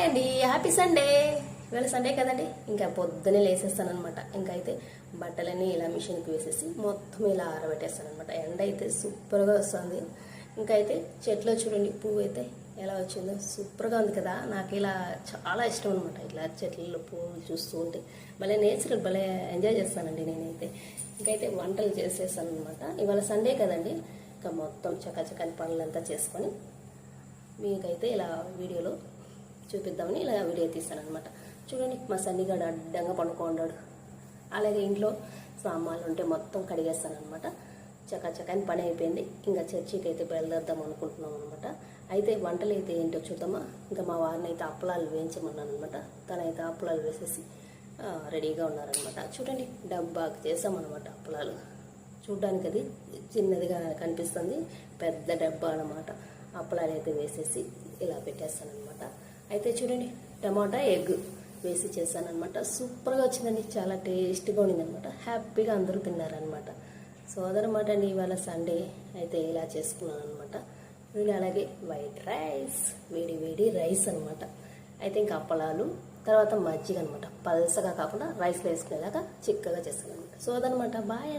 అండి, happy Sunday. ఇవాళ Sunday కదండి, ఇంకా పొద్దునే లేసేస్తాను అనమాట. ఇంకా అయితే బట్టలన్నీ ఇలా మిషన్కి వేసేసి మొత్తం ఇలా ఆరబెట్టేస్తాను అనమాట. ఎండ అయితే సూపర్గా వస్తుంది. ఇంకా అయితే చెట్లో చూడండి, పువ్వు అయితే ఎలా వచ్చిందో సూపర్గా ఉంది కదా. నాకు ఇలా చాలా ఇష్టం అనమాట. ఇట్లా చెట్లలో పువ్వులు చూస్తూ ఉంటే భలే నేచురల్, భలే ఎంజాయ్ చేస్తానండి నేనైతే. ఇంకైతే వంటలు చేసేస్తాను అనమాట. ఇవాళ సండే కదండి, ఇంకా మొత్తం చకచకని పనులంతా చేసుకొని మీకైతే ఇలా వీడియోలో చూపిద్దామని ఇలా వీడియో తీస్తాను అనమాట. చూడండి, మా సన్నిగాడు అడ్డంగా పడుకోండాడు. అలాగే ఇంట్లో సామాన్లు ఉంటే మొత్తం కడిగేస్తాను అనమాట. చకచకని పని అయిపోయింది. ఇంకా చర్చికి అయితే బయలుదేరుదాం అనుకుంటున్నాం అనమాట. అయితే వంటలు అయితే ఏంటో చూద్దామా. ఇంకా మా వారిని అయితే అప్పలాలు వేయించమన్నాను అనమాట. తనైతే అప్పలాలు వేసేసి రెడీగా ఉన్నారనమాట. చూడండి, డబ్బాకి చేసామన్నమాట అప్పలాలు. చూడ్డానికి అది చిన్నదిగా కనిపిస్తుంది, పెద్ద డబ్బా అనమాట. అప్పలాలు అయితే వేసేసి ఇలా పెట్టేస్తాను అనమాట. అయితే చూడండి, టమాటా ఎగ్ వేసి చేశానమాట. సూపర్గా వచ్చిందండి, చాలా టేస్ట్గా ఉండిందనమాట. హ్యాపీగా అందరూ తిన్నారనమాట. సో అదనమాట అండి ఇవాళ సండే అయితే ఇలా చేసుకున్నాను అనమాట. వీళ్ళు అలాగే వైట్ రైస్, వేడి వేడి రైస్ అనమాట. అయితే ఇంకా అప్పలాలు, తర్వాత మజ్జిగ అనమాట. పల్సగా కాకుండా రైస్లో వేసుకునేలాగా చిక్కగా చేస్తాను అనమాట. సో అదనమాట. బాయ్.